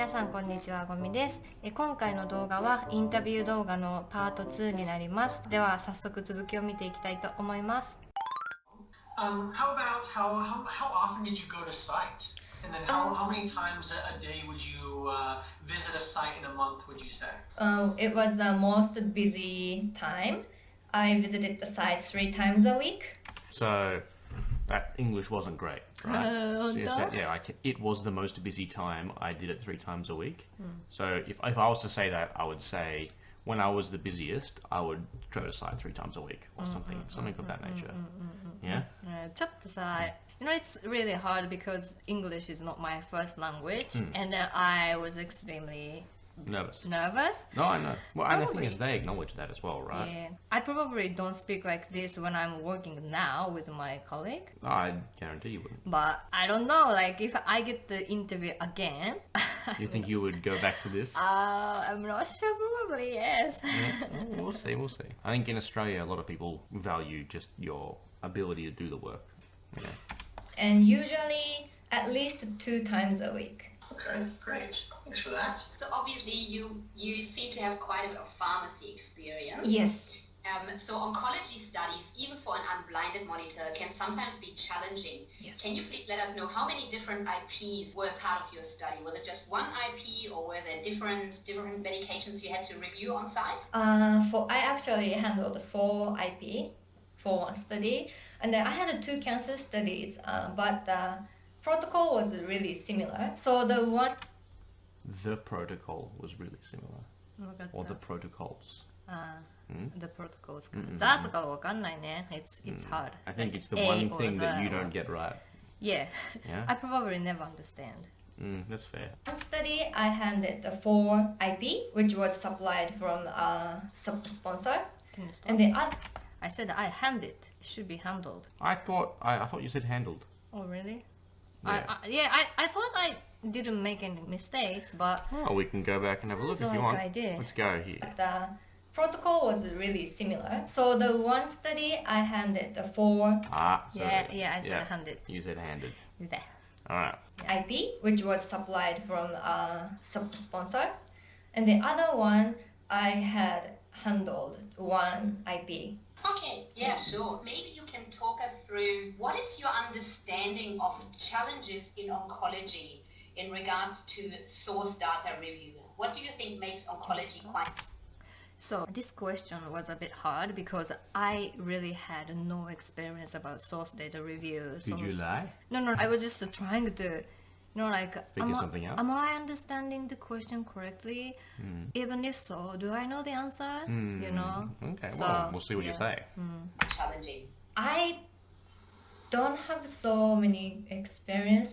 皆さんこんにちは、ゴミです。今回の動画はインタビュー動画のパート2になります。では早速続きを見ていきたいと思います。How about how often did you go to site? And then how many times a day would you visit a site in a month, would you say? It was the most busy time. I visited the site 3 times a week. So that English wasn't great, right? So you said, it was the most busy time. I did it 3 times a week. So if I was to say that, I would say when I was the busiest, I would go to site 3 times a week or something of that nature. Yeah? ちょっとさ、it's really hard because English is not my first language, and I was extremely Nervous. nervous. No, I know. Well, and the thing is, they acknowledge that as well, right? Yeah. I probably don't speak like this when I'm working now with my colleague. I guarantee you wouldn't. But I don't know, like if I get the interview again. You think you would go back to this? I'm not sure, probably yes. Yeah, we'll see. I think in Australia, a lot of people value just your ability to do the work. Yeah. And usually at least 2 times a week. Okay, great. Thanks for that. So obviously you seem to have quite a bit of pharmacy experience. Yes. So oncology studies, even for an unblinded monitor, can sometimes be challenging. Yes. Can you please let us know how many different IPs were part of your study? Was it just one IP, or were there different medications you had to review on site? I actually handled 4 IP for one study, and then I had 2 cancer studies, but the protocol was really similar. So The protocol was really similar. Or the protocols. The protocols. ザとかわかんないね。It's hard. I think it's the A one or thing that the you don't get right. Yeah. Yeah? I probably never understand. That's fair. one study I handled the 4 IP, which was supplied from a sponsor, Can you stop? and the other. I said I hand it. It should be handled. I thought you said handled. Oh really? Yeah. I thought I didn't make any mistakes, but Oh, we can go back and have a look Sounds if you like want. I did. Let's go here. The protocol was really similar. So the one study I handed the 4 So I said handed. You said handed. There. Alright. IP, which was supplied from a sponsor, and the other one I had handled 1 IP. Okay, yeah, sure. Maybe you can talk us through what is your understanding of challenges in oncology in regards to source data review? What do you think makes oncology quite... So this question was a bit hard because I really had no experience about source data reviews. Did you lie? No. I was just trying to, Figure something out? Am I understanding the question correctly? Even if so, do I know the answer? Okay, So, well, we'll see what you say. challenging? I don't have so many experience,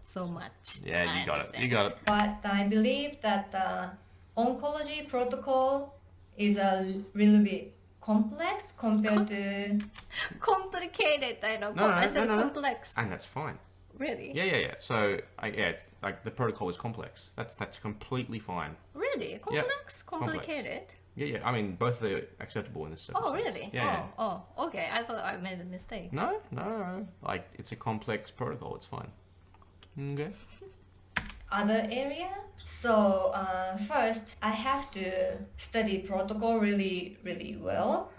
So much. Yeah, I you got understand. it. You got it. but I believe that the oncology protocol is a little bit complex compared to... Complicated, I know. No, I said no. complex. And that's fine. Really? Yeah. So, it's like the protocol is complex. That's completely fine. Really? Complex? complex. Complicated? Yeah. I mean, both are acceptable in this circumstance. Oh, really? Yeah. Oh, okay. I thought I made a mistake. No. Like, it's a complex protocol. It's fine. Okay. other area. So first I have to study protocol really well.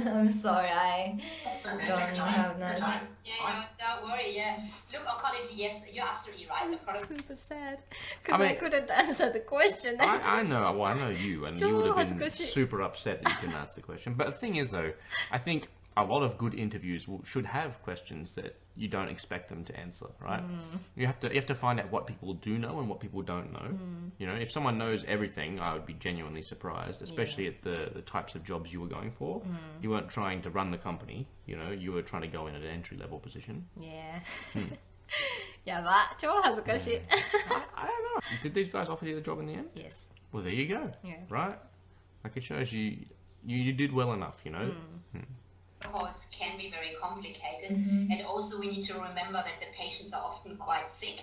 I'm sorry, I Okay, don't take your have time. Your none. time. Yeah, don't worry, yeah. Look, oncology, yes, you're absolutely right. The product Super sad. Because I mean- couldn't answer the question. I know. Well, I know you, and you would have been 超恥ずかしい。 super upset that you couldn't answer the question. But the thing is, though, I think a lot of good interviews should have questions that you don't expect them to answer, right? You have to find out what people do know and what people don't know. You know, if someone knows everything, I would be genuinely surprised, especially at the types of jobs you were going for. You weren't trying to run the company. You know, you were trying to go in at an entry level position. Yeah. やば。超恥ずかしい。 I don't know. Did these guys offer you the job in the end? Yes. Well, there you go. Yeah. Right? Like it shows you did well enough, you know? protocols can be very complicated. And also we need to remember that the patients are often quite sick.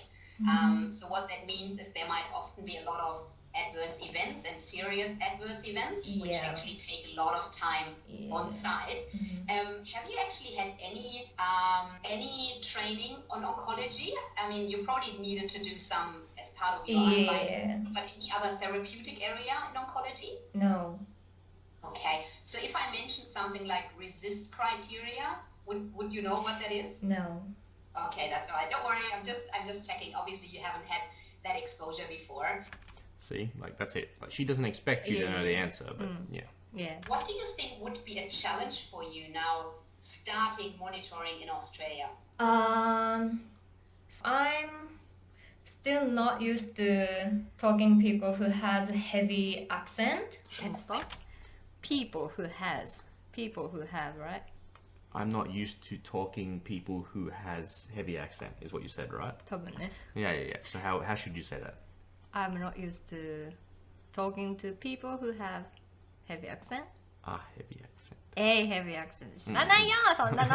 So what that means is there might often be a lot of adverse events and serious adverse events, which Yeah. actually take a lot of time on site. Have you actually had any training on oncology? I mean, you probably needed to do some as part of your Yeah. but any other therapeutic area in oncology? No. Okay, so if I mention something like resist criteria, would you know what that is? No. Okay, that's all right. Don't worry, I'm just checking. Obviously, you haven't had that exposure before. See, like that's it. Like she doesn't expect you to know the answer, but yeah. Yeah. What do you think would be a challenge for you now starting monitoring in Australia? I'm still not used to talking people who has a heavy accent. Can you stop? People who have, right? I'm not used to talking people who has heavy accent, is what you said, right? 多分ね。 Yeah. So how should you say that? I'm not used to talking to people who have heavy accent. Ah, heavy accent. Heavy accent. 知らないよ、そんなの。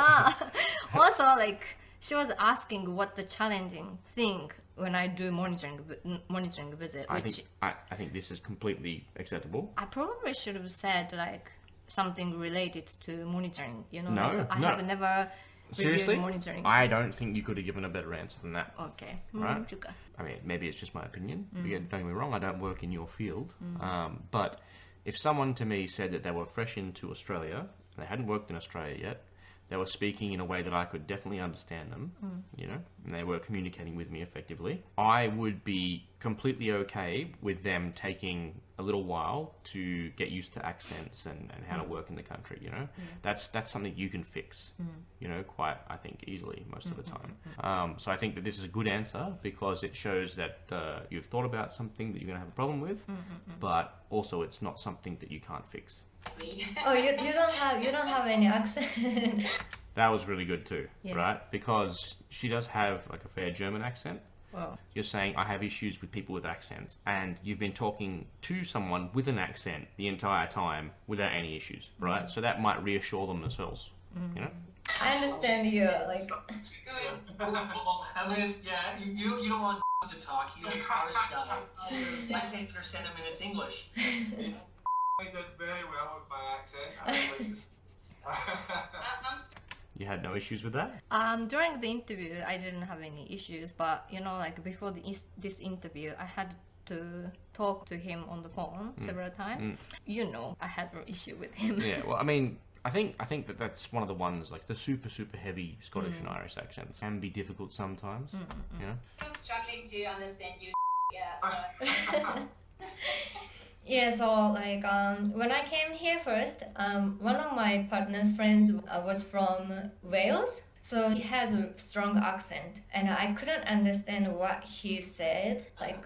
Also, like, she was asking what the challenging thing when I do monitoring visit, I which think I think this is completely acceptable. I probably should have said like something related to monitoring. You know, No, I no. have never Seriously? reviewed monitoring. I don't think you could have given a better answer than that. Okay. Right? 違うか。 I mean, maybe it's just my opinion. Don't get me wrong, I don't work in your field. But if someone to me said that they were fresh into Australia, they hadn't worked in Australia yet, they were speaking in a way that I could definitely understand them, you know, and they were communicating with me effectively, I would be completely okay with them taking a little while to get used to accents and how to work in the country, you know. That's something you can fix, you know, quite, I think, easily most of the time. So I think that this is a good answer because it shows that you've thought about something that you're going to have a problem with, but also it's not something that you can't fix. Oh, you don't have any accent. That was really good too, Yeah. right? Because she does have like a fair German accent. Well, You're saying I have issues with people with accents, and you've been talking to someone with an accent the entire time without any issues, right? So that might reassure them themselves, you know? I understand you. Like, Well, I mean, yeah, you don't want to talk. He's a Scottish guy. I can't understand him, and it's English. I did very well with my accent. I would like to I'm You had no issues with that? during the interview, I didn't have any issues, but you know, like before this interview, I had to talk to him on the phone several times. You know, I had an issue with him. Yeah, well, I mean, I think that that's one of the ones, like the super heavy Scottish and Irish accents can be difficult sometimes, you know? still struggling to understand you. Yeah. So. yeah, so like when I came here first, one of my partner's friends was from Wales, so he has a strong accent, and I couldn't understand what he said. Like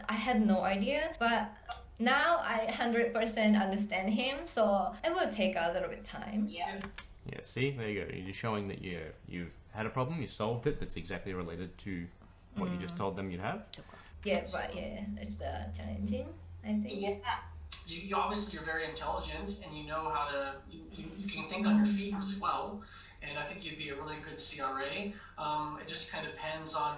I had no idea, but now I 100% understand him, so it will take a little bit time. Yeah. Yeah, see, there you go. You're showing that you've had a problem, you solved it, that's exactly related to what you just told them you'd have. Yeah, but yeah, it's challenging, I think. Yeah. You obviously you're very intelligent and you know how to you can think on your feet really well, and I think you'd be a really good CRA. It just kind of depends on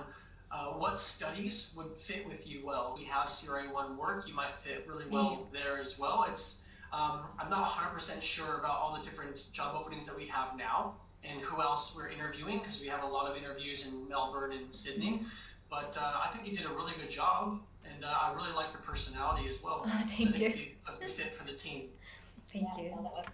what studies would fit with you well. We have CRA1 work, you might fit really well there as well. It's I'm not 100% sure about all the different job openings that we have now and who else we're interviewing, because we have a lot of interviews in Melbourne and Sydney. But I think you did a really good job, and I really like your personality as well. Oh, I thank think you. you'd be a good fit for the team. Thank Yeah, you. well, that was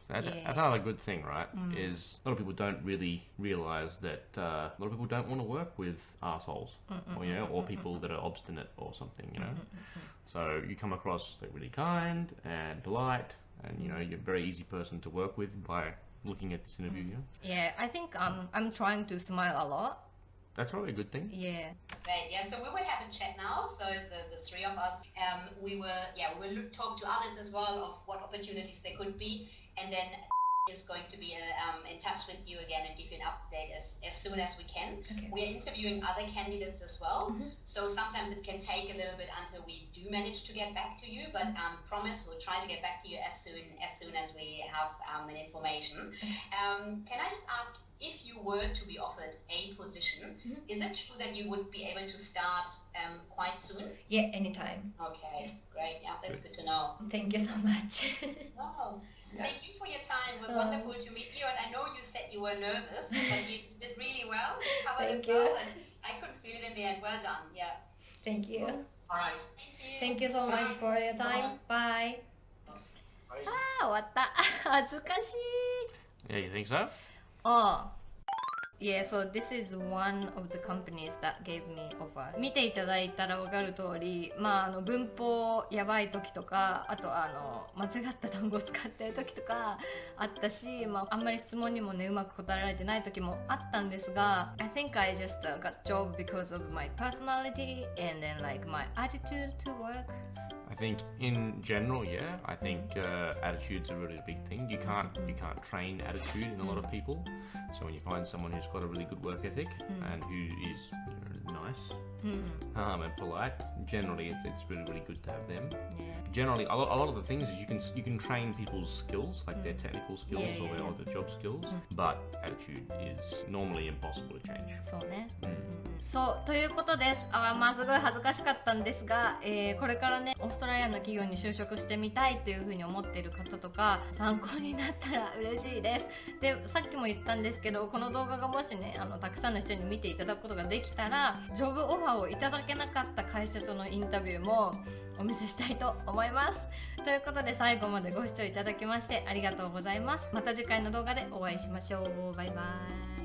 That's, Yeah. that's another good thing, right? Is a lot of people don't really realize that a lot of people don't want to work with assholes, or you know, or people that are obstinate or something, you know. So you come across like really kind and polite, and you know, you're a very easy person to work with by looking at this interview. You know? Yeah, I think I'm trying to smile a lot. That's probably a good thing. Yeah. great. Yeah, so we will have a chat now. So the three of us, we will talk to others as well of what opportunities there could be, and then is going to be in touch with you again and give you an update as soon as we can. Okay. We are interviewing other candidates as well, so sometimes it can take a little bit until we do manage to get back to you, but promise we'll try to get back to you as soon as we have an information. Can I just ask, if you were to be offered a position, Is it true that you would be able to start quite soon? Yeah, anytime. Okay, great. Yeah, that's good to know. Thank you so much. Wow. Thank you for your time. It was wonderful to meet you. And I know you said you were nervous, but you did really well. You covered Thank it well. you. And I could feel it in the end. Well done. Yeah. Thank you. All right. Thank you. Thank you so much for your time. Bye. 終わった恥ずかしい Yeah, you think so? Oh, yeah, so this is one of the companies that gave me offer. 見ていただいたら分かる通り、文法やばい時とか、あと間違った単語を使ってる時とかあったし、あんまり質問にもねうまく答えられてない時もあったんですが、I think I just got job because of my personality and then like my attitude to work. I think in general, yeah. I think attitude's a really big thing. You can't train attitude in a lot of people. So when you find someone who's got a really good work ethic and who is nice and polite, generally it's really good to have them. Generally, a lot of the things is you can train people's skills, like their technical skills or their job skills, but attitude is normally impossible to change. そうね、そうということです。すごい恥ずかしかったんですが、これからねオーストラリアの企業に就職してみたいというふうに思っている方とか参考になったら嬉しいです。でさっきも言ったんですけど、この動画がもしねたくさんの人に見ていただくことができたら、ジョブオファーをいただけなかった会社とのインタビューもお見せしたいと思います。ということで最後までご視聴いただきましてありがとうございます。また次回の動画でお会いしましょう。バイバイ。